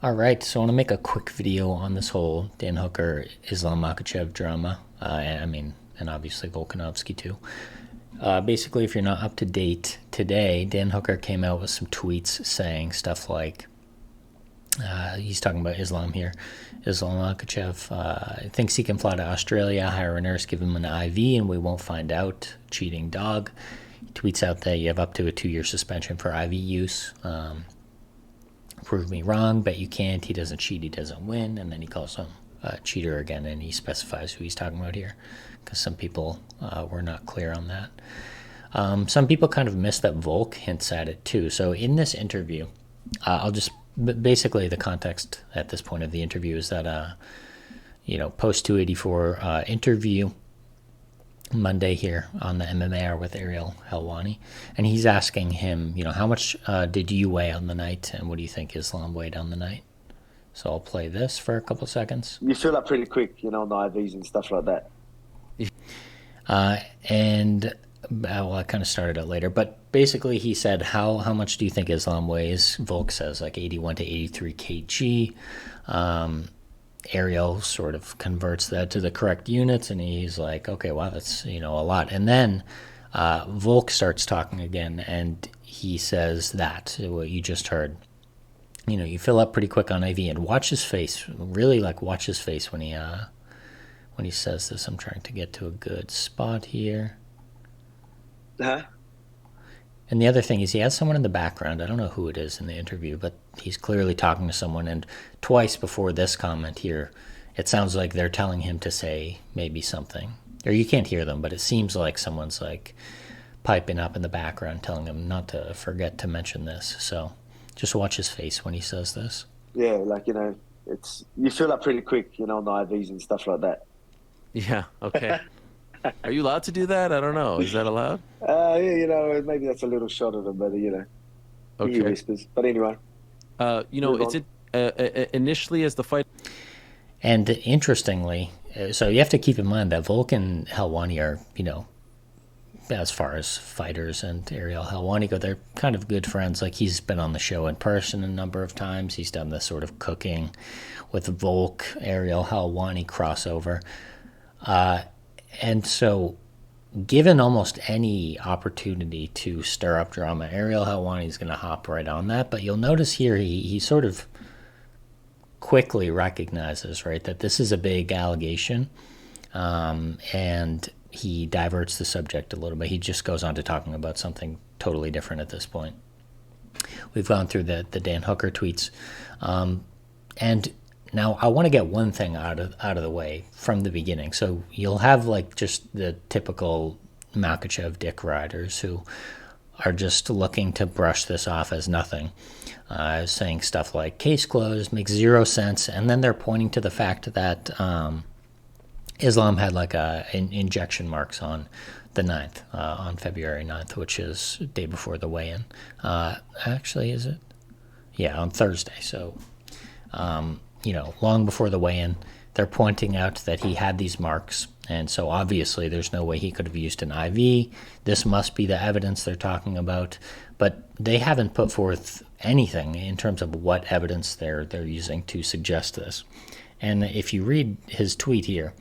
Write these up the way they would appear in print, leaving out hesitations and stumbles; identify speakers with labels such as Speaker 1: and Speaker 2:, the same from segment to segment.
Speaker 1: All right, so I want to make a quick video on this whole Dan Hooker Islam Makachev drama. And obviously Volkanovski too. Basically, if you're not up to date today, Dan Hooker came out with some tweets saying stuff like, he's talking about Islam here. Islam Makachev thinks he can fly to Australia, hire a nurse, give him an IV, and we won't find out. Cheating dog. He tweets out that you have up to a 2-year suspension for IV use. Prove me wrong, but you can't. He doesn't cheat, he doesn't win. And then he calls him a cheater again, and he specifies who he's talking about here, because some people were not clear on that. Some people kind of missed that Volk hints at it too. So in this interview, I'll just basically the context at this point of the interview is that post 284 interview Monday here on the MMA Hour with Ariel Helwani, and he's asking him, how much did you weigh on the night, and what do you think Islam weighed on the night? So I'll play this for a couple seconds.
Speaker 2: You fill up pretty quick, on the IVs and stuff like that.
Speaker 1: I kind of started it later, but basically he said, how much do you think Islam weighs? Volk says like 81 to 83 kg. Ariel sort of converts that to the correct units, and he's like, okay, wow, that's a lot. And then Volk starts talking again, and he says that what you just heard. You fill up pretty quick on IV, and watch his face. Really, watch his face when he says this. I'm trying to get to a good spot here.
Speaker 2: Huh?
Speaker 1: And the other thing is he has someone in the background. I don't know who it is in the interview, but he's clearly talking to someone. And twice before this comment here, it sounds like they're telling him to say maybe something. Or you can't hear them, but it seems like someone's piping up in the background telling him not to forget to mention this. So just watch his face when he says this.
Speaker 2: Yeah, it's you fill up pretty quick, on the IVs and stuff like that.
Speaker 3: Yeah, okay. Are you allowed to do that? I don't know. Is that allowed?
Speaker 2: Yeah, maybe that's a little shot of him, but
Speaker 3: Okay.
Speaker 2: he whispers. But anyway.
Speaker 3: Initially as the fight.
Speaker 1: And interestingly, so you have to keep in mind that Volk and Helwani are, as far as fighters and Ariel Helwani go, they're kind of good friends. He's been on the show in person a number of times. He's done this sort of cooking with Volk, Ariel Helwani crossover. And so given almost any opportunity to stir up drama, Ariel Helwani is going to hop right on that. But you'll notice here he sort of quickly recognizes, right, that this is a big allegation, and he diverts the subject a little bit. He just goes on to talking about something totally different at this point. We've gone through the Dan Hooker tweets, and now I want to get one thing out of the way from the beginning. So you'll have just the typical Makachev dick riders who are just looking to brush this off as nothing, saying stuff like case closed, makes zero sense, and then they're pointing to the fact that Islam had injection marks on the 9th, on February 9th, which is the day before the weigh-in. Actually, is it? Yeah, on Thursday. So long before the weigh-in, they're pointing out that he had these marks, and so obviously there's no way he could have used an IV. This must be the evidence they're talking about, but they haven't put forth anything in terms of what evidence they're using to suggest this. And if you read his tweet here,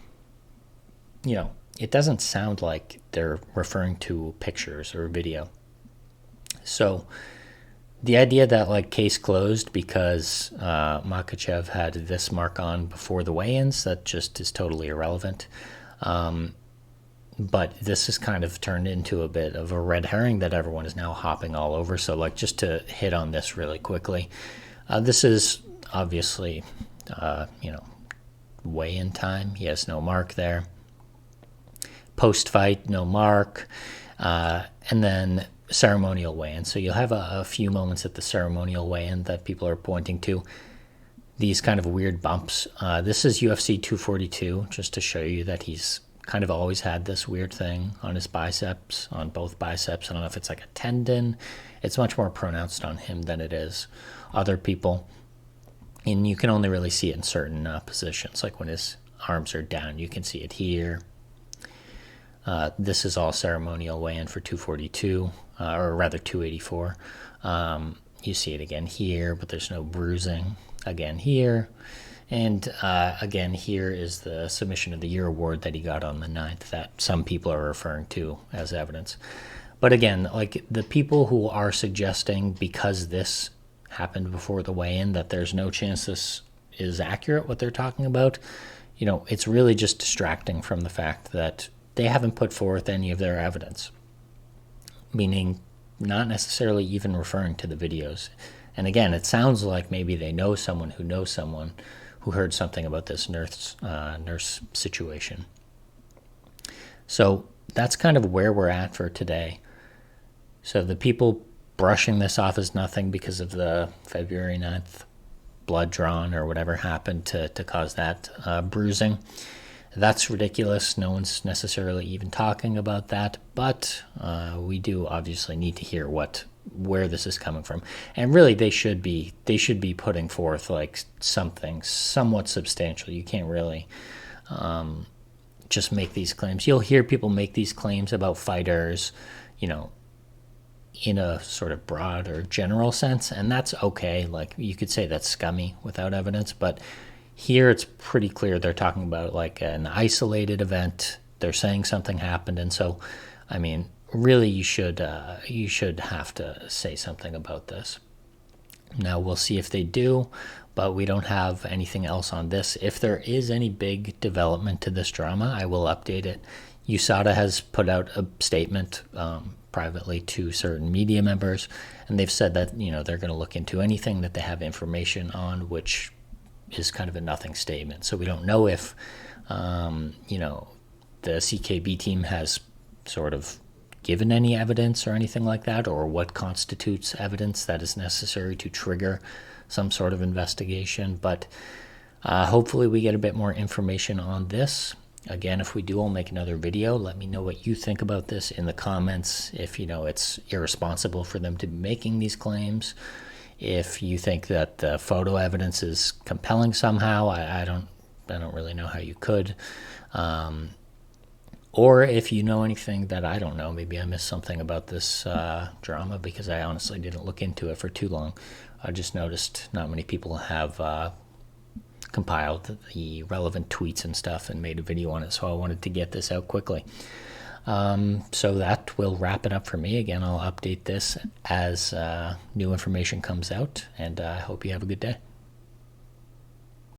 Speaker 1: it doesn't sound like they're referring to pictures or video. So the idea that case closed because Makachev had this mark on before the weigh-ins, that just is totally irrelevant. But this has kind of turned into a bit of a red herring that everyone is now hopping all over. So just to hit on this really quickly, this is obviously, weigh-in time. He has no mark there. Post-fight, no mark. And then ceremonial weigh-in. So you'll have a few moments at the ceremonial weigh-in that people are pointing to. These kind of weird bumps. This is UFC 242, just to show you that he's kind of always had this weird thing on his biceps, on both biceps. I don't know if it's a tendon. It's much more pronounced on him than it is other people. And you can only really see it in certain positions, like when his arms are down. You can see it here. This is all ceremonial weigh-in for 242, or rather 284. you see it again here, but there's no bruising. Again here. And again, here is the Submission of the Year award that he got on the 9th that some people are referring to as evidence. But again, like the people who are suggesting because this happened before the weigh-in that there's no chance this is accurate, what they're talking about, you know, it's really just distracting from the fact that they haven't put forth any of their evidence, meaning not necessarily even referring to the videos. And again, it sounds like maybe they know someone who heard something about this nurse situation. So that's kind of where we're at for today. So the people brushing this off as nothing because of the February 9th blood drawn or whatever happened to cause that bruising, that's ridiculous. No one's necessarily even talking about that, but we do obviously need to hear where this is coming from. And really they should be putting forth like something somewhat substantial. You can't really just make these claims. You'll hear people make these claims about fighters, you know, in a sort of broad or general sense, and that's okay. Like you could say that's scummy without evidence, but here it's pretty clear they're talking about like an isolated event. They're saying something happened, and so, I mean, really you should have to say something about this. Now we'll see if they do, but we don't have anything else on this. If there is any big development to this drama, I will update it. USADA has put out a statement privately to certain media members, and they've said that, you know, they're going to look into anything that they have information on, which is kind of a nothing statement. So we don't know if, you know, the CKB team has sort of given any evidence or anything like that, or what constitutes evidence that is necessary to trigger some sort of investigation. But hopefully we get a bit more information on this. Again, if we do, I'll make another video. Let me know what you think about this in the comments. If you know it's irresponsible for them to be making these claims, if you think that the photo evidence is compelling somehow, I don't really know how you could. Or if you know anything that I don't know, maybe I missed something about this drama because I honestly didn't look into it for too long. I just noticed not many people have compiled the relevant tweets and stuff and made a video on it, so I wanted to get this out quickly. So that will wrap it up for me. Again, I'll update this as new information comes out, and I hope you have a good day.